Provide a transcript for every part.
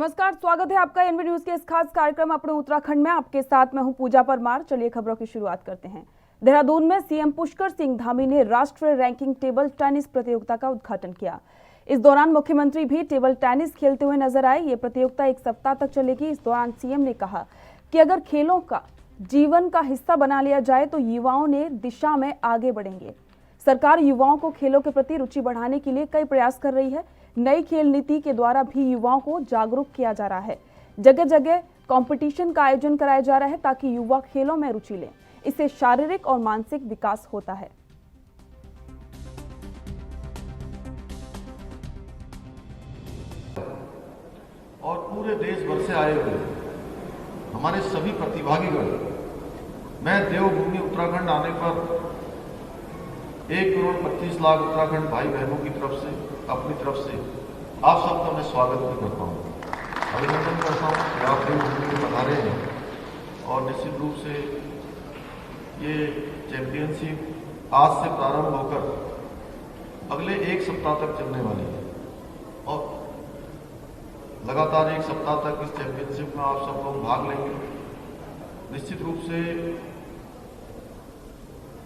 नमस्कार, स्वागत है आपका एनवी न्यूज के इस खास कार्यक्रम अपने उत्तराखंड में। आपके साथ मैं हूं पूजा परमार। चलिए खबरों की शुरुआत करते हैं। देहरादून में सीएम पुष्कर सिंह धामी ने राष्ट्रीय रैंकिंग टेबल टेनिस प्रतियोगिता का उद्घाटन किया। इस दौरान मुख्यमंत्री भी टेबल टेनिस खेलते हुए नजर आए। ये प्रतियोगिता 1 सप्ताह तक चलेगी। इस दौरान सीएम ने कहा कि अगर खेलों का जीवन का हिस्सा बना लिया जाए तो युवाओं ने दिशा में आगे बढ़ेंगे। सरकार युवाओं को खेलों के प्रति रुचि बढ़ाने के लिए कई प्रयास कर रही है। नई खेल नीति के द्वारा भी युवाओं को जागरूक किया जा रहा है। जगह जगह कंपटीशन का आयोजन कराया जा रहा है ताकि युवा खेलों में रुचि लें। इससे शारीरिक और मानसिक विकास होता है। और पूरे देश भर से आए हुए हमारे सभी प्रतिभागीगण, मैं देवभूमि उत्तराखंड आने पर 1,25,00,000 उत्तराखंड भाई बहनों की तरफ से, अपनी तरफ से आप सबका मैं स्वागत भी करता हूँ, अभिनंदन करता हूँ कि आप देवभूमि में पधारे हैं। और निश्चित रूप से ये चैंपियनशिप आज से प्रारंभ होकर अगले 1 सप्ताह तक चलने वाली है और लगातार 1 सप्ताह तक इस चैंपियनशिप में आप सब लोग भाग लेंगे। निश्चित रूप से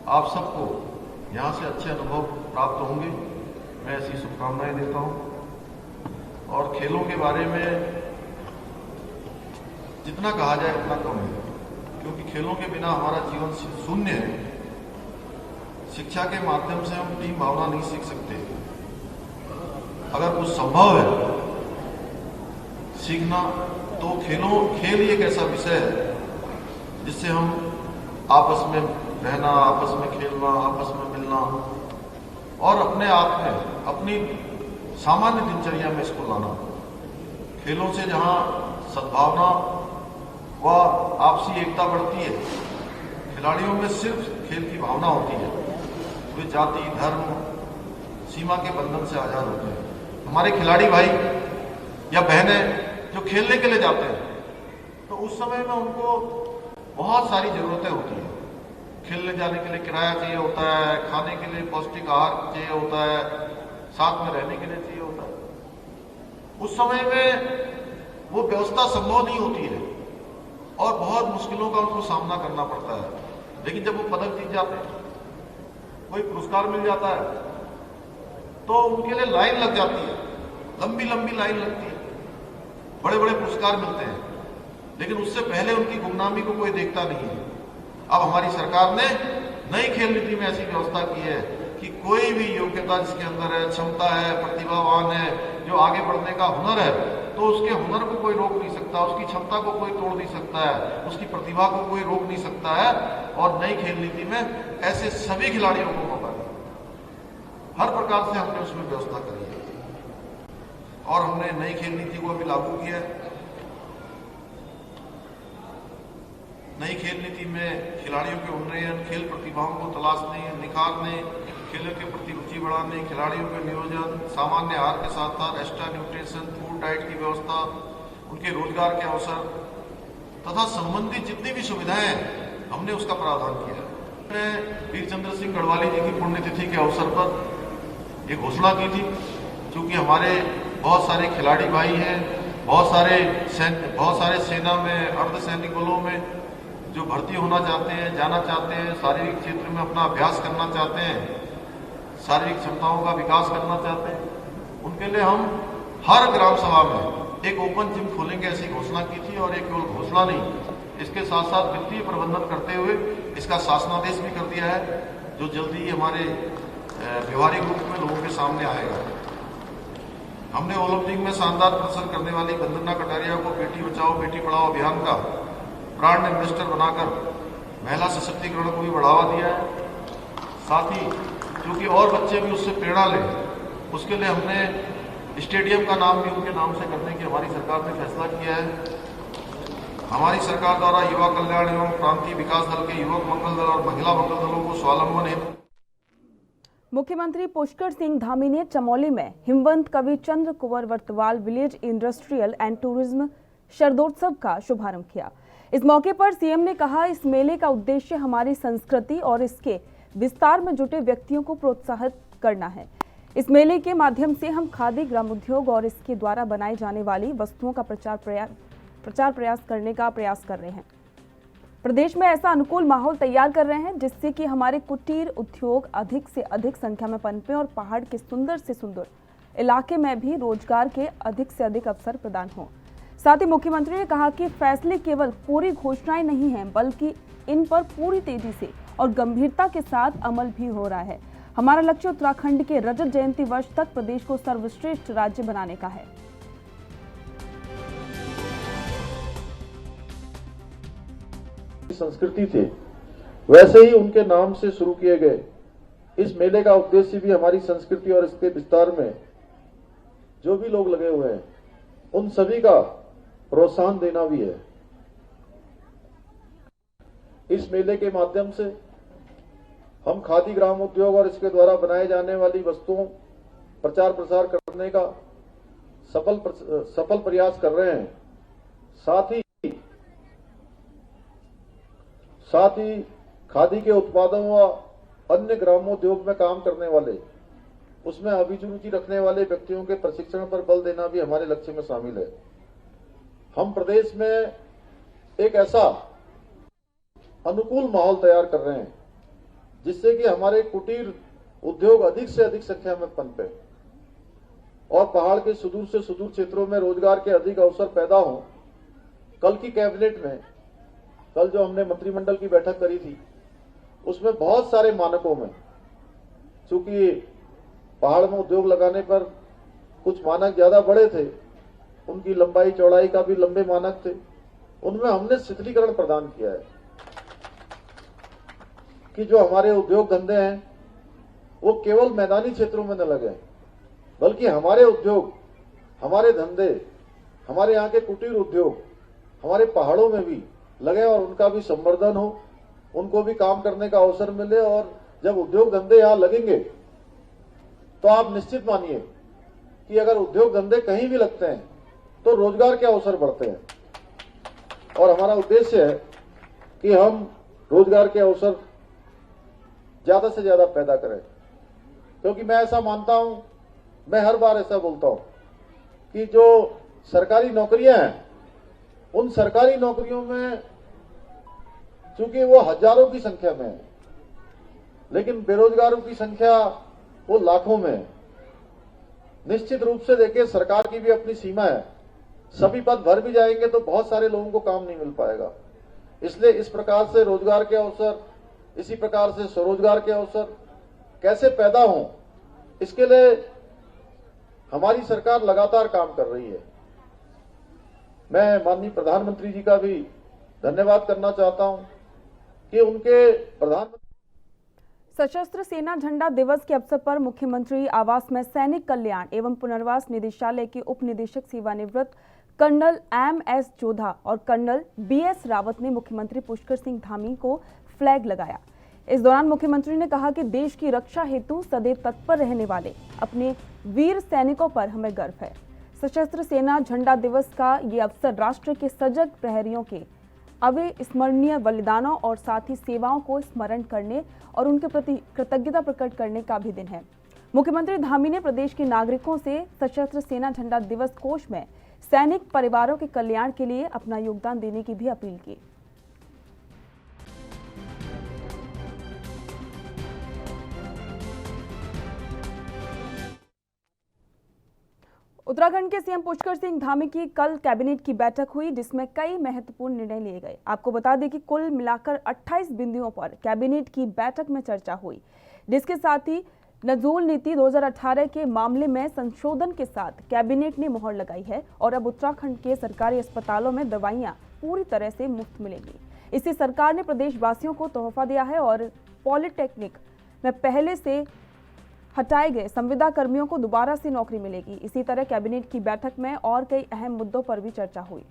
आप सबको यहाँ से अच्छे अनुभव प्राप्त होंगे, मैं ऐसी शुभकामनाएं देता हूँ। और खेलों के बारे में जितना कहा जाए उतना कम है, क्योंकि खेलों के बिना हमारा जीवन शून्य है। शिक्षा के माध्यम से हम टीम भावना नहीं सीख सकते। अगर कुछ संभव है सीखना तो खेल ही एक ऐसा विषय है जिससे हम आपस में रहना, आपस में खेलना, आपस में मिलना और अपने आप में अपनी सामान्य दिनचर्या में इसको लाना। खेलों से जहाँ सद्भावना व आपसी एकता बढ़ती है, खिलाड़ियों में सिर्फ खेल की भावना होती है, वे जाति, धर्म, सीमा के बंधन से आजाद होते हैं। हमारे खिलाड़ी भाई या बहनें जो खेलने के लिए जाते हैं तो उस समय में उनको बहुत सारी जरूरतें होती हैं। खेलने जाने के लिए किराया चाहिए होता है, खाने के लिए पौष्टिक आहार चाहिए होता है, साथ में रहने के लिए चाहिए होता है। उस समय में वो व्यवस्था संभव नहीं होती है और बहुत मुश्किलों का उनको सामना करना पड़ता है। लेकिन जब वो पदक जीत जाते हैं, कोई पुरस्कार मिल जाता है, तो उनके लिए लाइन लग जाती है, लंबी लंबी लाइन लगती है, बड़े बड़े पुरस्कार मिलते हैं। लेकिन उससे पहले उनकी गुमनामी को कोई देखता नहीं है। अब हमारी सरकार ने नई खेल नीति में ऐसी व्यवस्था की है कि कोई भी योग्यता जिसके अंदर है, क्षमता है, प्रतिभावान है, जो आगे बढ़ने का हुनर है, तो उसके हुनर को कोई रोक नहीं सकता, उसकी क्षमता को कोई तोड़ नहीं सकता है, उसकी प्रतिभा को कोई रोक नहीं सकता है। और नई खेल नीति में ऐसे सभी खिलाड़ियों को मौका दिया। हर प्रकार से हमने उसमें व्यवस्था करी है और हमने नई खेल नीति को अभी लागू किया है। नई खेल नीति में खिलाड़ियों के उन्नयन, खेल प्रतिभाओं को तलाशने, निखारने, खेलों के प्रति रुचि बढ़ाने, खिलाड़ियों के नियोजन, सामान्य आहार के साथ साथ एक्स्ट्रा न्यूट्रिशन, फूड डाइट की व्यवस्था, उनके रोजगार के अवसर तथा संबंधित जितनी भी सुविधाएं हमने उसका प्रावधान किया है। मैंने वीर चंद्र सिंह गढ़वाली जी की पुण्यतिथि के अवसर पर एक घोषणा की थी, क्योंकि हमारे बहुत सारे खिलाड़ी भाई हैं, बहुत सारे सेना में, अर्धसैनिक बलों में जो भर्ती होना चाहते हैं, जाना चाहते हैं, शारीरिक क्षेत्र में अपना अभ्यास करना चाहते हैं, शारीरिक क्षमताओं का विकास करना चाहते हैं, उनके लिए हम हर ग्राम सभा में एक ओपन जिम खोलेंगे ऐसी घोषणा की थी। और एक केवल घोषणा नहीं, इसके साथ साथ वित्तीय प्रबंधन करते हुए इसका शासनादेश भी कर दिया है, जो जल्दी ही हमारे व्यवहारिक रूप में लोगों के सामने आएगा। हमने ओलंपिक में शानदार प्रदर्शन करने वाली वंदना कटारिया को बेटी बचाओ बेटी पढ़ाओ अभियान का ब्रांड एम्बेसडर बनाकर महिला सशक्तिकरण को भी बढ़ावा दिया है। साथ ही क्योंकि और बच्चे भी उससे प्रेरणा लें, उसके लिए हमने स्टेडियम का नाम भी उनके नाम से करने की हमारी सरकार ने फैसला किया है। हमारी सरकार द्वारा युवा कल्याण एवं प्रांतीय विकास दल के युवक मंगल दल और महिला मंगल दलों को स्वावलंबन हेतु मुख्यमंत्री पुष्कर सिंह धामी ने चमोली में हिमवंत कवि चंद्र कुंवर वर्तवाल विलेज इंडस्ट्रियल एंड टूरिज्म शरदोत्सव का शुभारंभ किया। इस मौके पर सीएम ने कहा, इस मेले का उद्देश्य हमारी संस्कृति और इसके विस्तार में जुटे व्यक्तियों को प्रोत्साहित करना है। इस मेले के माध्यम से हम खादी ग्रामोद्योग और इसके द्वारा बनाई जाने वाली वस्तुओं का प्रचार प्रयास करने का प्रयास कर रहे हैं। प्रदेश में ऐसा अनुकूल माहौल तैयार कर रहे हैं जिससे कि हमारे कुटीर उद्योग अधिक से अधिक संख्या में पनपे और पहाड़ के सुंदर से सुंदर इलाके में भी रोजगार के अधिक से अधिक अवसर प्रदान हो। साथ ही मुख्यमंत्री ने कहा कि फैसले केवल पूरी घोषणाएं नहीं हैं, बल्कि इन पर पूरी तेजी से और गंभीरता के साथ अमल भी हो रहा है। हमारा लक्ष्य उत्तराखंड के रजत जयंती वर्ष तक प्रदेश को सर्वश्रेष्ठ राज्य बनाने का है। संस्कृति थे, वैसे ही उनके नाम से शुरू किए गए इस मेले का उद्देश्य भी हमारी संस्कृति और इसके विस्तार में जो भी लोग लगे हुए हैं उन सभी का प्रोत्साहन देना भी है। इस मेले के माध्यम से हम खादी ग्राम उद्योग और इसके द्वारा बनाए जाने वाली वस्तुओं प्रचार प्रसार करने का सफल प्रयास कर रहे हैं। साथ ही खादी के उत्पादों व अन्य ग्रामोद्योग में काम करने वाले, उसमें अभिरुचि रखने वाले व्यक्तियों के प्रशिक्षण पर बल देना भी हमारे लक्ष्य में शामिल है। हम प्रदेश में एक ऐसा अनुकूल माहौल तैयार कर रहे हैं जिससे कि हमारे कुटीर उद्योग अधिक से अधिक संख्या में पनपे और पहाड़ के सुदूर से सुदूर क्षेत्रों में रोजगार के अधिक अवसर पैदा हों। कल की कैबिनेट में, कल जो हमने मंत्रिमंडल की बैठक करी थी, उसमें बहुत सारे मानकों में, चूंकि पहाड़ में उद्योग लगाने पर कुछ मानक ज्यादा बड़े थे, उनकी लंबाई चौड़ाई का भी लंबे मानक थे, उनमें हमने शिथिलीकरण प्रदान किया है कि जो हमारे उद्योग धंधे हैं वो केवल मैदानी क्षेत्रों में न लगे, बल्कि हमारे उद्योग, हमारे धंधे, हमारे यहाँ के कुटीर उद्योग हमारे पहाड़ों में भी लगे और उनका भी संवर्धन हो, उनको भी काम करने का अवसर मिले। और जब उद्योग धंधे यहाँ लगेंगे तो आप निश्चित मानिए कि अगर उद्योग धंधे कहीं भी लगते हैं तो रोजगार के अवसर बढ़ते हैं। और हमारा उद्देश्य है कि हम रोजगार के अवसर ज्यादा से ज्यादा पैदा करें, क्योंकि मैं ऐसा मानता हूं, मैं हर बार ऐसा बोलता हूं कि जो सरकारी नौकरियां हैं, उन सरकारी नौकरियों में चूंकि वो हजारों की संख्या में है, लेकिन बेरोजगारों की संख्या वो लाखों में है। निश्चित रूप से देखिए, सरकार की भी अपनी सीमा है, सभी पद भर भी जाएंगे तो बहुत सारे लोगों को काम नहीं मिल पाएगा। इसलिए इस प्रकार से रोजगार के अवसर, इसी प्रकार से स्वरोजगार के अवसर कैसे पैदा हों, इसके लिए हमारी सरकार लगातार काम कर रही है। मैं माननीय प्रधानमंत्री जी का भी धन्यवाद करना चाहता हूं कि उनके प्रधानमंत्री सशस्त्र सेना झंडा दिवस के अवसर पर मुख्यमंत्री आवास में सैनिक कल्याण एवं पुनर्वास निदेशालय के उप निदेशक सेवानिवृत्त कर्नल MS जोधा और कर्नल BS रावत ने मुख्यमंत्री पुष्कर सिंह धामी को फ्लैग लगाया। इस दौरान मुख्यमंत्री ने कहा कि देश की रक्षा हेतु सदैव तत्पर रहने वाले अपने वीर सैनिकों पर हमें गर्व है। सशस्त्र सेना झंडा दिवस का ये अवसर राष्ट्र के सजग प्रहरियों के अविस्मरणीय बलिदानों और साथ ही सेवाओं को स्मरण करने और उनके प्रति कृतज्ञता प्रकट करने का भी दिन है। मुख्यमंत्री धामी ने प्रदेश के नागरिकों से सशस्त्र सेना झंडा दिवस कोष में सैनिक परिवारों के कल्याण के लिए अपना योगदान देने की भी अपील की। उत्तराखंड के सीएम पुष्कर सिंह धामी की कल कैबिनेट की बैठक हुई, जिसमें कई महत्वपूर्ण निर्णय लिए गए। आपको बता दें कि कुल मिलाकर 28 बिंदुओं पर कैबिनेट की बैठक में चर्चा हुई, जिसके साथ ही नजूल नीति 2018 के मामले में संशोधन के साथ कैबिनेट ने मोहर लगाई है और अब उत्तराखंड के सरकारी अस्पतालों में दवाइयां पूरी तरह से मुफ्त मिलेंगी। इससे सरकार ने प्रदेशवासियों को तोहफा दिया है और पॉलिटेक्निक में पहले से हटाए गए संविदा कर्मियों को दोबारा से नौकरी मिलेगी। इसी तरह कैबिनेट की बैठक में और कई अहम मुद्दों पर भी चर्चा हुई।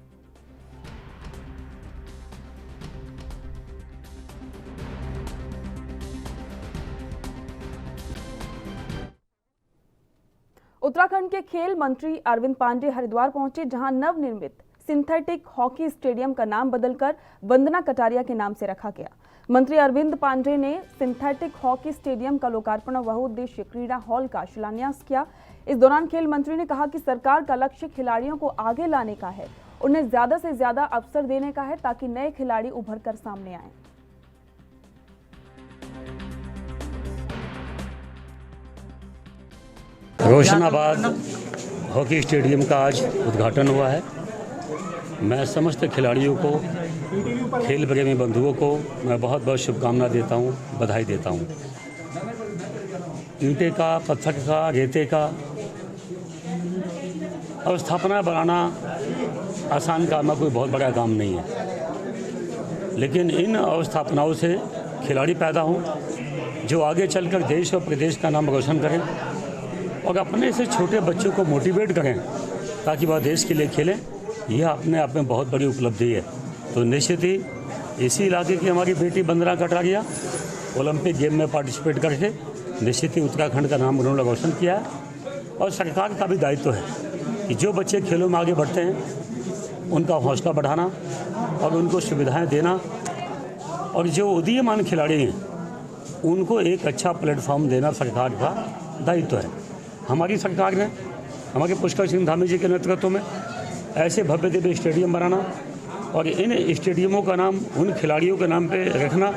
उत्तराखंड के खेल मंत्री अरविंद पांडे हरिद्वार पहुंचे, जहां नवनिर्मित सिंथेटिक हॉकी स्टेडियम का नाम बदलकर वंदना कटारिया के नाम से रखा गया। मंत्री अरविंद पांडे ने सिंथेटिक हॉकी स्टेडियम का लोकार्पण और बहुउद्देशीय क्रीड़ा हॉल का शिलान्यास किया। इस दौरान खेल मंत्री ने कहा कि सरकार का लक्ष्य खिलाड़ियों को आगे लाने का है, उन्हें ज्यादा से ज्यादा अवसर देने का है ताकि नए खिलाड़ी उभर कर सामने आए। रोशनाबाद हॉकी स्टेडियम का आज उद्घाटन हुआ है। मैं समस्त खिलाड़ियों को, खेल प्रेमी बंधुओं को मैं बहुत बहुत शुभकामना देता हूं, बधाई देता हूं। ईंटे का, पत्थर का, रेते का अवस्थापना बनाना आसान काम है, कोई बहुत बड़ा काम नहीं है, लेकिन इन अवस्थापनाओं से खिलाड़ी पैदा हों जो आगे चलकर देश और प्रदेश का नाम रोशन करें और अपने से छोटे बच्चों को मोटिवेट करें ताकि वह देश के लिए खेलें। यह अपने आप में बहुत बड़ी उपलब्धि है। तो निश्चित ही इसी इलाके की हमारी बेटी वंदना कटारिया ओलंपिक गेम में पार्टिसिपेट करके निश्चित ही उत्तराखंड का नाम उन्होंने रोशन किया है। और सरकार का भी दायित्व है कि जो बच्चे खेलों में आगे बढ़ते हैं उनका हौसला बढ़ाना और उनको सुविधाएं देना, और जो उदीयमान खिलाड़ी हैं उनको एक अच्छा प्लेटफॉर्म देना सरकार का दायित्व है। हमारी सरकार ने हमारे पुष्कर सिंह धामी जी के नेतृत्व में ऐसे भव्य दिव्य स्टेडियम बनाना और इन स्टेडियमों का नाम उन खिलाड़ियों के नाम पे रखना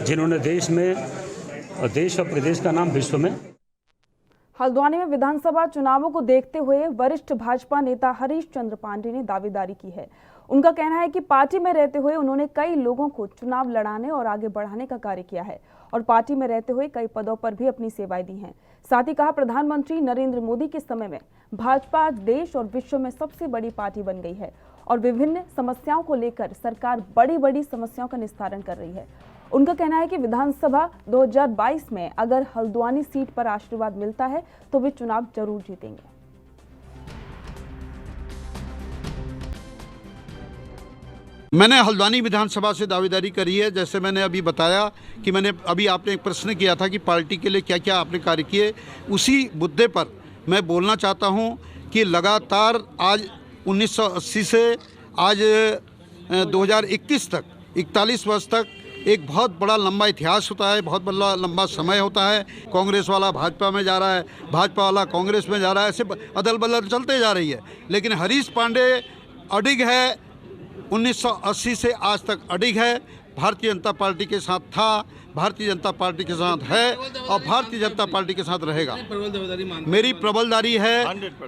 जिन्होंने देश और प्रदेश का नाम विश्व में। हल्द्वानी में विधानसभा चुनावों को देखते हुए वरिष्ठ भाजपा नेता हरीश चंद्र पांडे ने दावेदारी की है। उनका कहना है कि पार्टी में रहते हुए उन्होंने कई लोगों को चुनाव लड़ाने और आगे बढ़ाने का कार्य किया है और पार्टी में रहते हुए कई पदों पर भी अपनी सेवाएं दी हैं। साथ ही कहा, प्रधानमंत्री नरेंद्र मोदी के समय में भाजपा आज देश और विश्व में सबसे बड़ी पार्टी बन गई है और विभिन्न समस्याओं को लेकर सरकार बड़ी बड़ी समस्याओं का निस्तारण कर रही है। उनका कहना है कि विधानसभा 2022 में अगर हल्द्वानी सीट पर आशीर्वाद मिलता है तो वे चुनाव जरूर जीतेंगे। मैंने हल्द्वानी विधानसभा से दावेदारी करी है। जैसे मैंने अभी बताया कि अभी आपने एक प्रश्न किया था कि पार्टी के लिए क्या क्या आपने कार्य किए, उसी मुद्दे पर मैं बोलना चाहता हूं कि लगातार आज 1980 से आज 2021 तक 41 वर्ष तक एक बहुत बड़ा लंबा इतिहास होता है, बहुत बड़ा लंबा समय होता है। कांग्रेस वाला भाजपा में जा रहा है, भाजपा वाला कांग्रेस में जा रहा है, ऐसे अदल बदल चलते जा रही है। लेकिन हरीश पांडे अडिग है, 1980 से आज तक अडिग है, भारतीय जनता पार्टी के साथ था, भारतीय जनता पार्टी के साथ है और भारतीय जनता पार्टी के साथ रहेगा। मेरी प्रबलदारी है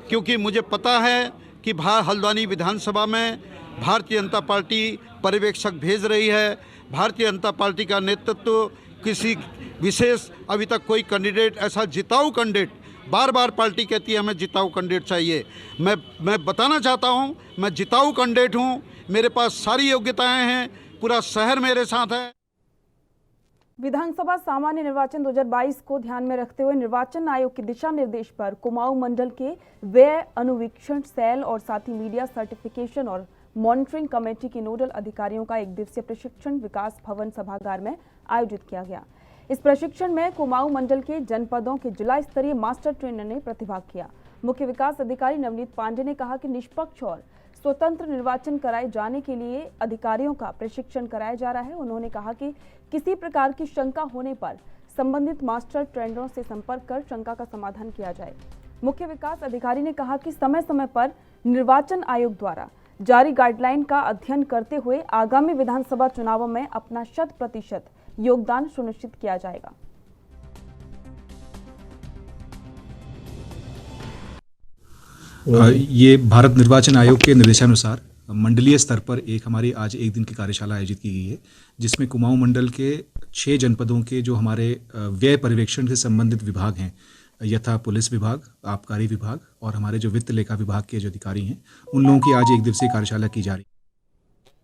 क्योंकि मुझे पता है कि हल्द्वानी विधानसभा में भारतीय जनता पार्टी पर्यवेक्षक भेज रही है। भारतीय जनता पार्टी का नेतृत्व किसी विशेष, अभी तक कोई कैंडिडेट ऐसा जिताऊ कैंडिडेट, बार बार पार्टी कहती है हमें जिताऊ कैंडिडेट चाहिए। मैं बताना चाहता हूं, मैं जिताऊ कैंडिडेट हूं, मेरे पास सारी योग्यताएं हैं, पूरा शहर मेरे साथ है। विधानसभा सामान्य निर्वाचन 2022 को ध्यान में रखते हुए निर्वाचन आयोग के दिशा निर्देश पर कुमाऊं मंडल के व्यय अनुवीक्षण सेल और साथ ही मीडिया सर्टिफिकेशन और मॉनिटरिंग कमेटी के नोडल अधिकारियों का एक दिवसीय प्रशिक्षण विकास भवन सभागार में आयोजित किया गया। इस प्रशिक्षण में कुमाऊं मंडल के जनपदों के जिला स्तरीय मास्टर ट्रेनर ने प्रतिभाग किया। मुख्य विकास अधिकारी नवनीत पांडे ने कहा कि निष्पक्ष और स्वतंत्र निर्वाचन कराए जाने के लिए अधिकारियों का प्रशिक्षण कराया जा रहा है। उन्होंने कहा कि किसी प्रकार की शंका होने पर संबंधित मास्टर ट्रेनरों से संपर्क कर शंका का समाधान किया जाए। मुख्य विकास अधिकारी ने कहा कि समय समय पर निर्वाचन आयोग द्वारा जारी गाइडलाइन का अध्ययन करते हुए आगामी विधानसभा चुनावों में अपना 100% योगदान सुनिश्चित किया जाएगा। ये भारत निर्वाचन आयोग के निर्देशानुसार मंडलीय स्तर पर हमारी आज एक दिन की कार्यशाला आयोजित की गई है, जिसमें कुमाऊं मंडल के 6 जनपदों के जो हमारे व्यय पर्यवेक्षण से संबंधित विभाग हैं, यथा पुलिस विभाग, आबकारी विभाग और हमारे जो वित्त लेखा विभाग के जो अधिकारी हैं, उन लोगों की आज एक दिवसीय कार्यशाला की जा रही है।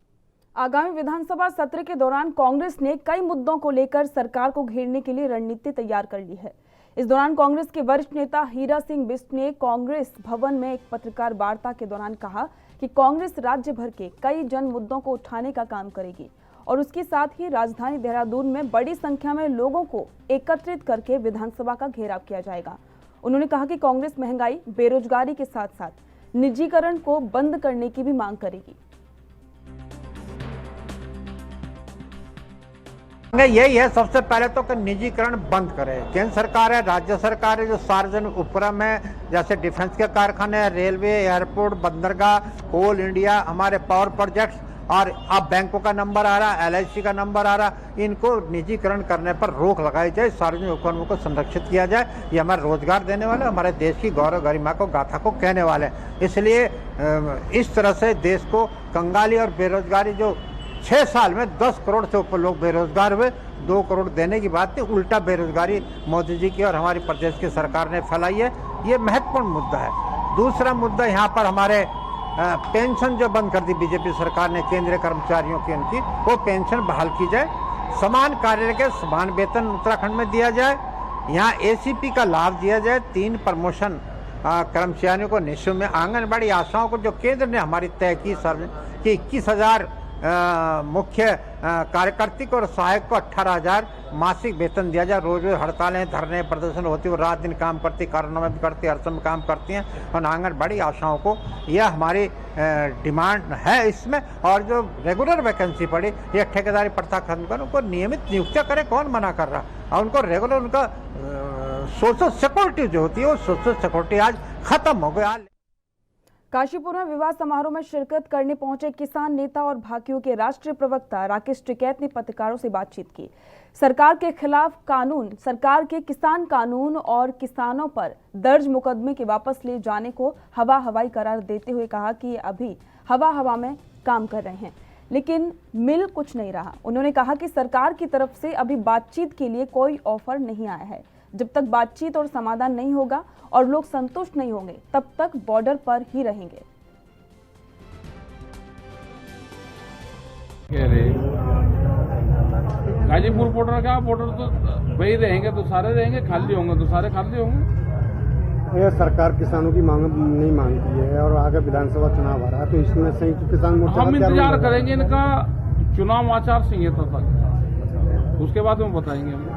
आगामी विधानसभा सत्र के दौरान कांग्रेस ने कई मुद्दों को लेकर सरकार को घेरने के लिए रणनीति तैयार कर ली है। इस दौरान कांग्रेस के वरिष्ठ नेता हीरा सिंह बिष्ट ने कांग्रेस भवन में एक पत्रकार वार्ता के दौरान कहा कि कांग्रेस राज्य भर के कई जन मुद्दों को उठाने का काम करेगी और उसके साथ ही राजधानी देहरादून में बड़ी संख्या में लोगों को एकत्रित करके विधानसभा का घेराव किया जाएगा। उन्होंने कहा कि कांग्रेस महंगाई, बेरोजगारी के साथ साथ निजीकरण को बंद करने की भी मांग करेगी। यही है सबसे पहले तो कि निजीकरण बंद करें। केंद्र सरकार है, राज्य सरकार है, जो सार्वजनिक उपक्रम है जैसे डिफेंस के कारखाने, रेलवे, एयरपोर्ट, बंदरगाह, कोल इंडिया, हमारे पावर प्रोजेक्ट्स, और अब बैंकों का नंबर आ रहा, LIC का नंबर आ रहा, इनको निजीकरण करने पर रोक लगाई जाए, सार्वजनिक उपक्रमों को संरक्षित किया जाए। ये हमारा रोजगार देने वाले, हमारे देश की गौरव गरिमा को, गाथा को कहने वाले। इसलिए इस तरह से देश को कंगाली और बेरोजगारी, जो 6 साल में 10 करोड़ से ऊपर लोग बेरोजगार हुए, 2 करोड़ देने की बात थी, उल्टा बेरोजगारी मोदी जी की और हमारी प्रदेश की सरकार ने फैलाई है। ये महत्वपूर्ण मुद्दा है। दूसरा मुद्दा यहाँ पर हमारे पेंशन जो बंद कर दी बीजेपी सरकार ने केंद्रीय कर्मचारियों की, उनकी वो पेंशन बहाल की जाए। समान कार्य के समान वेतन उत्तराखंड में दिया जाए। यहाँ ACP का लाभ दिया जाए। 3 प्रमोशन कर्मचारियों को निःशुल्क में। आंगनबाड़ी आशाओं को जो केंद्र ने हमारी तय की सर कि 21,000 मुख्य कार्यकर्ती को और सहायक को 18,000 मासिक वेतन दिया जाए। रोज रोज हड़तालें, धरने, प्रदर्शन होती है, वो रात दिन काम करती, कारणों में भी करती, हर समय काम करती हैं। और आंगनबाड़ी आशाओं को यह हमारी डिमांड है इसमें। और जो रेगुलर वैकेंसी पड़ी, ये ठेकेदारी प्रथा खत्म कर, उनको नियमित नियुक्तियाँ करें, कौन मना कर रहा। और उनको रेगुलर, उनका सोशल सिक्योरिटी जो होती है, वो सोशल सिक्योरिटी आज खत्म हो गया। काशीपुर में विवाह समारोह में शिरकत करने पहुंचे किसान नेता और भाकियों के राष्ट्रीय प्रवक्ता राकेश टिकैत ने पत्रकारों से बातचीत की। सरकार के खिलाफ कानून, सरकार के किसान कानून और किसानों पर दर्ज मुकदमे के वापस ले जाने को हवा हवाई करार देते हुए कहा कि अभी हवा में काम कर रहे हैं, लेकिन मिल कुछ नहीं रहा। उन्होंने कहा कि सरकार की तरफ से अभी बातचीत के लिए कोई ऑफर नहीं आया है। जब तक बातचीत और समाधान नहीं होगा और लोग संतुष्ट नहीं होंगे, तब तक बॉर्डर पर ही रहेंगे। गाजीपुर बॉर्डर का बॉर्डर तो वही रहेंगे तो सारे रहेंगे, खाली होंगे तो सारे खाली होंगे। ये सरकार किसानों की मांग नहीं मांगती है और आगे विधानसभा चुनाव आ रहा है, तो इसमें संयुक्त किसान मोर्चा हम इंतजार करेंगे इनका चुनाव आचार संहिता तक, उसके बाद में बताएंगे हम।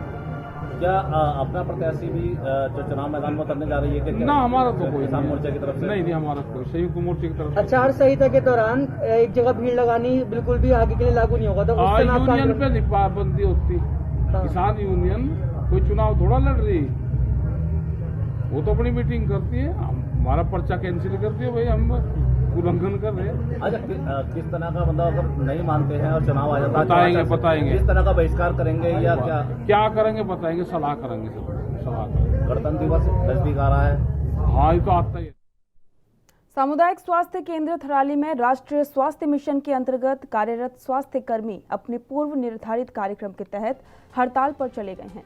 क्या अपना प्रत्याशी भी जो चुनाव मैदान में उतरने जा रही है क्या? ना, हमारा तो कोई किसान मोर्चा की तरफ से नहीं, हमारा कोई संयुक्त मोर्चे की तरफ। आचार संहिता के दौरान एक जगह भीड़ लगानी बिल्कुल भी आगे के लिए लागू नहीं होगा। तो यूनियन पे पाबंदी होती, किसान यूनियन कोई चुनाव थोड़ा लड़ रही, वो तो अपनी मीटिंग करती है, हमारा पर्चा कैंसिल करती है, भाई हम उल्लंघन कर रहे हैं। अच्छा, किस तरह का मतलब अगर नहीं मानते हैं और चुनाव आ जाता है, बताएंगे किस तरह का बहिष्कार करेंगे या क्या करेंगे बताएंगे, सलाह करेंगे, सलाह करेंगे। गणतंत्र दिवस नजदीक आ रहा है। हाँ, ये तो आता ही है। सामुदायिक स्वास्थ्य केंद्र थराली में राष्ट्रीय स्वास्थ्य मिशन के अंतर्गत कार्यरत स्वास्थ्य कर्मी अपने पूर्व निर्धारित कार्यक्रम के तहत हड़ताल पर चले गए हैं।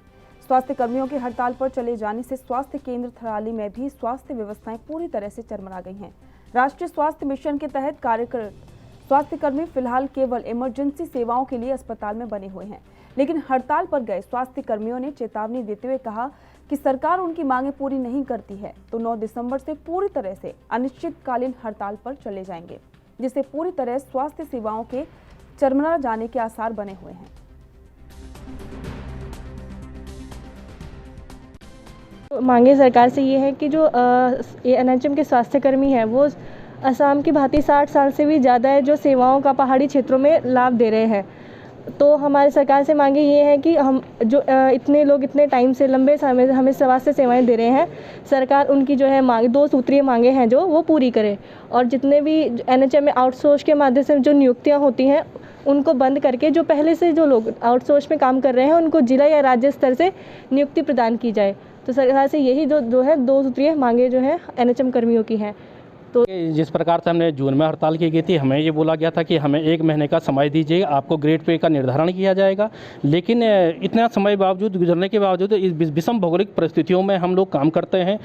स्वास्थ्य कर्मियों के हड़ताल पर चले जाने से स्वास्थ्य केंद्र थराली में भी स्वास्थ्य व्यवस्थाएं पूरी तरह से चरमरा गई हैं। राष्ट्रीय स्वास्थ्य मिशन के तहत कार्यरत स्वास्थ्य कर्मी फिलहाल केवल इमरजेंसी सेवाओं के लिए अस्पताल में बने हुए हैं, लेकिन हड़ताल पर गए स्वास्थ्य कर्मियों ने चेतावनी देते हुए कहा कि सरकार उनकी मांगें पूरी नहीं करती है तो 9 दिसंबर से पूरी तरह से अनिश्चितकालीन हड़ताल पर चले जाएंगे, जिससे पूरी तरह स्वास्थ्य सेवाओं के चरमरा जाने के आसार बने हुए हैं। मांगे सरकार से ये है कि जो NHM के स्वास्थ्यकर्मी हैं वो असम की भांति 60 साल से भी ज़्यादा है जो सेवाओं का पहाड़ी क्षेत्रों में लाभ दे रहे हैं। तो हमारी सरकार से मांगे ये है कि हम जो इतने लोग इतने टाइम से लंबे समय से हमें स्वास्थ्य सेवाएं दे रहे हैं, सरकार उनकी जो है मांग 2 सूत्रीय मांगे हैं जो वो पूरी करे। और जितने भी NHM में आउटसोर्स के माध्यम से जो नियुक्तियाँ होती हैं उनको बंद करके जो पहले से जो लोग आउटसोर्स में काम कर रहे हैं उनको जिला या राज्य स्तर से नियुक्ति प्रदान की जाए। तो सरकार से यही जो है 2 सूत्रीय मांगे जो है NHM कर्मियों की हैं। तो जिस प्रकार से हमने जून में हड़ताल की गई थी, हमें ये बोला गया था कि हमें 1 महीने का समय दीजिए, आपको ग्रेड पे का निर्धारण किया जाएगा। लेकिन इतना समय बावजूद गुजरने के बावजूद इस विषम भौगोलिक परिस्थितियों में हम लोग काम करते हैं।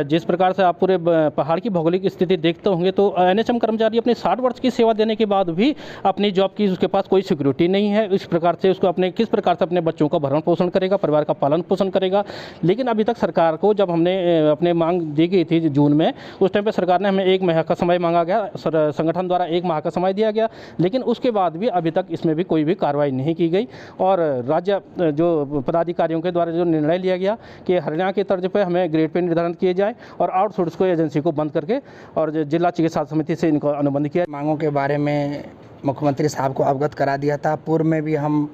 जिस प्रकार से आप पूरे पहाड़ की भौगोलिक स्थिति देखते होंगे तो NHM कर्मचारी अपने 60 वर्ष की सेवा देने के बाद भी अपनी जॉब की उसके पास कोई सिक्योरिटी नहीं है। इस प्रकार से उसको किस प्रकार से अपने बच्चों का भरण पोषण करेगा, परिवार का पालन पोषण करेगा। लेकिन अभी तक सरकार को जब हमने अपने मांग दी गई थी जून में, उस टाइम पर सरकार ने हमें 1 माह का समय मांगा गया, संगठन द्वारा 1 माह का समय दिया गया, लेकिन उसके बाद भी अभी तक इसमें भी कोई भी कार्रवाई नहीं की गई। और राज्य जो पदाधिकारियों के द्वारा जो निर्णय लिया गया कि हरियाणा के तर्ज पर हमें ग्रेड पे निर्धारण किए जाए और आउटसोर्स को एजेंसी को बंद करके और जिला चिकित्सा समिति से इनको अनुबंध किया। मांगों के बारे में मुख्यमंत्री साहब को अवगत करा दिया था। पूर्व में भी हम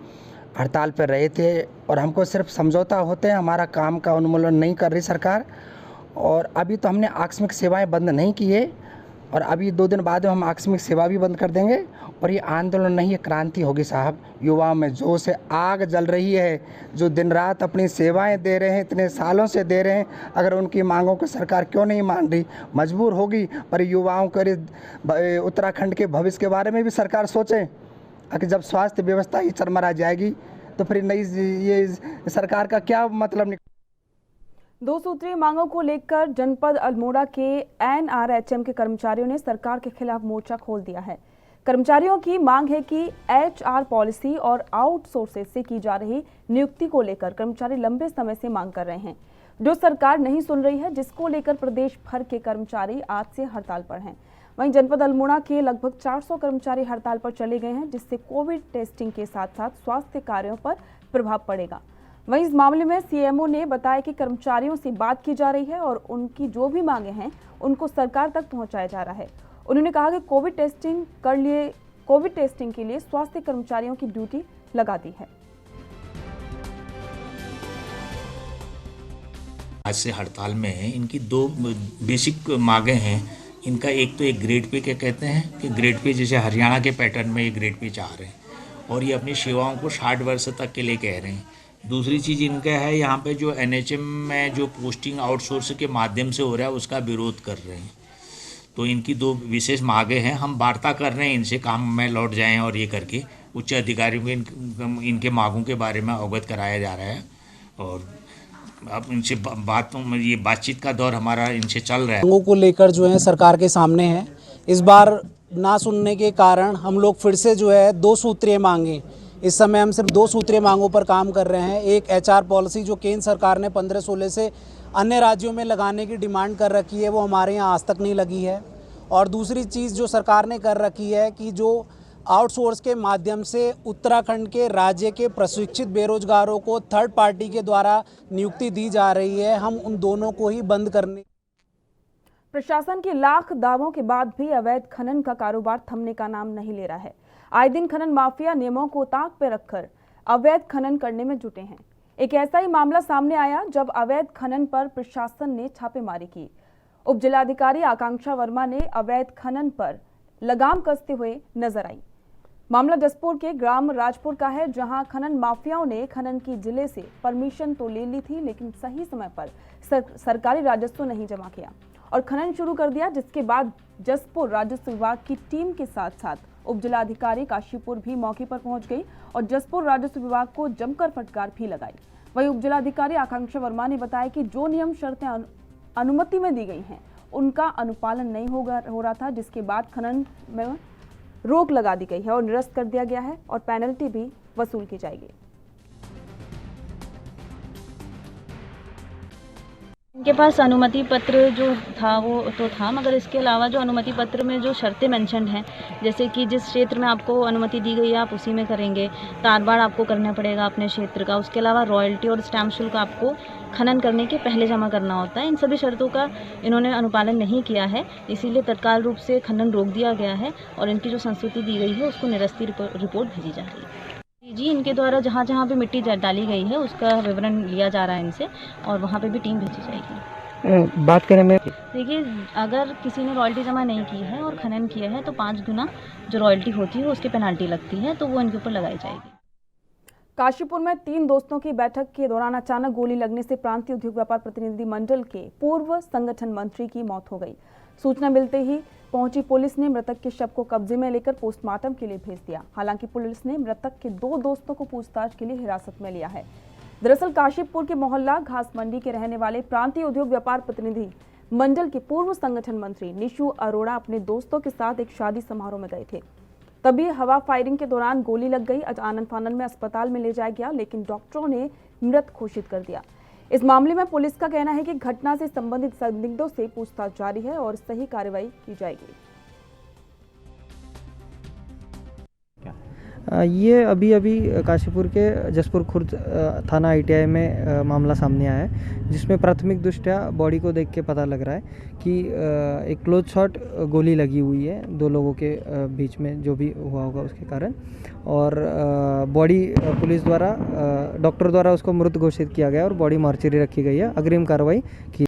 हड़ताल पर रहे थे और हमको सिर्फ समझौता होते हैं, हमारा काम का उन्मूलन नहीं कर रही सरकार। और अभी तो हमने आकस्मिक सेवाएं बंद नहीं की है और अभी 2 दिन बाद हम आकस्मिक सेवा भी बंद कर देंगे। और ये आंदोलन नहीं, ये क्रांति होगी साहब। युवाओं में जोश है, आग जल रही है, जो दिन रात अपनी सेवाएं दे रहे हैं, इतने सालों से दे रहे हैं। अगर उनकी मांगों को सरकार क्यों नहीं मान रही, मजबूर होगी। पर युवाओं के उत्तराखंड के भविष्य के बारे में भी सरकार सोचे। कि जब स्वास्थ्य व्यवस्था ही चरमरा जाएगी तो फिर नई ये सरकार का क्या मतलब निकल। 2 सूत्रीय मांगों को लेकर जनपद अल्मोड़ा के एनआरएचएम के कर्मचारियों ने सरकार के खिलाफ मोर्चा खोल दिया है। कर्मचारियों की मांग है कि एचआर पॉलिसी और आउटसोर्सेज से की जा रही नियुक्ति को लेकर कर्मचारी लंबे समय से मांग कर रहे हैं, जो सरकार नहीं सुन रही है, जिसको लेकर प्रदेश भर के कर्मचारी आज से हड़ताल पर हैं। वहीं जनपद अल्मोड़ा के लगभग 400 कर्मचारी हड़ताल पर चले गए हैं, जिससे कोविड टेस्टिंग के साथ साथ स्वास्थ्य कार्यों पर प्रभाव पड़ेगा। वहीं इस मामले में सीएमओ ने बताया कि कर्मचारियों से बात की जा रही है और उनकी जो भी मांगे हैं उनको सरकार तक पहुंचाया जा रहा है। उन्होंने कहा कि कोविड टेस्टिंग के लिए स्वास्थ्य कर्मचारियों की ड्यूटी लगा दी है। आज से हड़ताल में है। इनकी 2 बेसिक मांगे हैं। इनका एक तो एक ग्रेड पे क्या कहते हैं कि ग्रेड पे जैसे हरियाणा के पैटर्न में ये ग्रेड पे चाह रहे हैं और ये अपनी सेवाओं को 60 वर्ष तक के लिए कह रहे हैं। दूसरी चीज़ इनका है यहाँ पे जो एनएचएम में जो पोस्टिंग आउटसोर्स के माध्यम से हो रहा है उसका विरोध कर रहे हैं। तो इनकी 2 विशेष मांगे हैं। हम वार्ता कर रहे हैं इनसे, काम में लौट जाएं और ये करके उच्च अधिकारियों को इनके मांगों के बारे में अवगत कराया जा रहा है। और अब इनसे ये बातचीत का दौर हमारा इनसे चल रहा है। मांगों को लेकर जो है सरकार के सामने है। इस बार ना सुनने के कारण हम लोग फिर से जो है 2 सूत्रीय मांगे, इस समय हम सिर्फ 2 सूत्रीय मांगों पर काम कर रहे हैं। एक एचआर पॉलिसी जो केंद्र सरकार ने 15-16 से अन्य राज्यों में लगाने की डिमांड कर रखी है, वो हमारे यहाँ आज तक नहीं लगी है। और दूसरी चीज़ जो सरकार ने कर रखी है कि जो आउटसोर्स के माध्यम से उत्तराखंड के राज्य के प्रशिक्षित बेरोजगारों को थर्ड पार्टी के द्वारा नियुक्ति दी जा रही है, हम उन दोनों को ही बंद करने। प्रशासन के लाख दावों के बाद भी अवैध खनन का कारोबार थमने का नाम नहीं ले रहा है। आए दिन खनन माफिया नियमों को ताक पे रखकर अवैध खनन करने में जुटे हैं। एक ऐसा ही मामला सामने आया जब अवैध खनन पर प्रशासन ने छापेमारी की। उप जिलाधिकारी आकांक्षा वर्मा ने अवैध खनन पर लगाम कसते हुए नजर आई। मामला जसपुर के ग्राम राजपुर का है, जहां खनन माफियाओं ने खनन की जिले से परमिशन तो ले ली थी, लेकिन सही समय पर सरकारी राजस्व नहीं जमा किया और खनन शुरू कर दिया। जिसके बाद जसपुर राजस्व विभाग की टीम के साथ साथ उप जिलाधिकारी काशीपुर भी मौके पर पहुंच गई और जसपुर राजस्व विभाग को जमकर फटकार भी लगाई। वहीं उप जिलाधिकारी आकांक्षा वर्मा ने बताया कि जो नियम शर्तें अनुमति में दी गई हैं उनका अनुपालन नहीं हो रहा था, जिसके बाद खनन में रोक लगा दी गई है और निरस्त कर दिया गया है और पेनल्टी भी वसूल की जाएगी। इनके पास अनुमति पत्र जो था वो तो था, मगर इसके अलावा जो अनुमति पत्र में जो शर्तें मेंशन हैं, जैसे कि जिस क्षेत्र में आपको अनुमति दी गई है आप उसी में करेंगे, तारबाड़ आपको करना पड़ेगा अपने क्षेत्र का, उसके अलावा रॉयल्टी और स्टैम्प शुल्क आपको खनन करने के पहले जमा करना होता है। इन सभी शर्तों का इन्होंने अनुपालन नहीं किया है, इसीलिए तत्काल रूप से खनन रोक दिया गया है और इनकी जो संस्तुति दी गई है उसको निरस्ती रिपोर्ट भेजी जा रही है। जी, इनके द्वारा जहाँ जहाँ पे मिट्टी डाली गई है उसका विवरण लिया जा रहा है इनसे और वहाँ पे भी टीम भेजी जाएगी। बात करें में देखिए, अगर किसी ने रॉयल्टी जमा नहीं की है और खनन किया है तो 5 गुना जो रॉयल्टी होती है उसकी पेनाल्टी लगती है, तो वो इनके ऊपर लगाई जाएगी। काशीपुर में 3 दोस्तों की बैठक के दौरान अचानक गोली लगने से प्रांतीय उद्योग व्यापार प्रतिनिधि मंडल के पूर्व संगठन मंत्री की मौत हो गई। सूचना मिलते ही पहुंची पुलिस ने मृतक के शव को कब्जे में लेकर पोस्टमार्टम के लिए भेज दिया। हालांकि पुलिस ने मृतक के 2 दोस्तों को पूछताछ के लिए हिरासत में लिया है। दरअसल काशीपुर के मोहल्ला घास मंडी के रहने वाले प्रांतीय उद्योग व्यापार प्रतिनिधि मंडल के पूर्व संगठन मंत्री निशु अरोड़ा अपने दोस्तों के साथ एक शादी समारोह में गए थे। तभी हवा फायरिंग के दौरान गोली लग गई। आनन फानन में अस्पताल में ले जाया गया, लेकिन डॉक्टरों ने मृत घोषित कर दिया। इस मामले में पुलिस का कहना है कि घटना से संबंधित संदिग्धों से पूछताछ जारी है और सही कार्रवाई की जाएगी। ये अभी काशीपुर के जसपुर खुर्द थाना ITI में मामला सामने आया है, जिसमें प्राथमिक दृष्टया बॉडी को देख के पता लग रहा है कि एक क्लोज शॉट गोली लगी हुई है 2 लोगों के बीच में, जो भी हुआ होगा उसके कारण। और बॉडी पुलिस द्वारा डॉक्टर द्वारा उसको मृत घोषित किया गया और बॉडी मॉर्चरी रखी गई है, अग्रिम कार्रवाई की।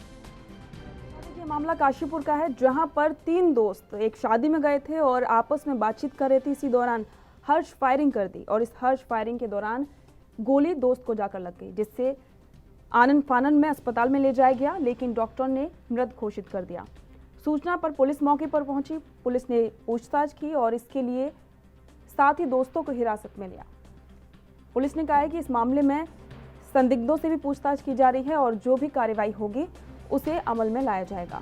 ये मामला काशीपुर का है, जहां पर 3 दोस्त एक शादी में गए थे और आपस में बातचीत कर रहे थे। इसी दौरान हर्ष फायरिंग कर दी और इस हर्ष फायरिंग के दौरान गोली दोस्त को जाकर लग गई, जिससे आनन फानन में अस्पताल में ले जाया गया, लेकिन डॉक्टर ने मृत घोषित कर दिया। सूचना पर पुलिस मौके पर पहुंची। पुलिस ने पूछताछ की और इसके लिए 7 ही दोस्तों को हिरासत में लिया। पुलिस ने कहा है कि इस मामले में संदिग्धों से भी पूछताछ की जा रही है और जो भी कार्रवाई होगी उसे अमल में लाया जाएगा।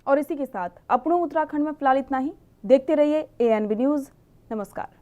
और इसी के साथ अपनों उत्तराखंड में फिलहाल इतना ही। देखते रहिए ANB न्यूज़। नमस्कार।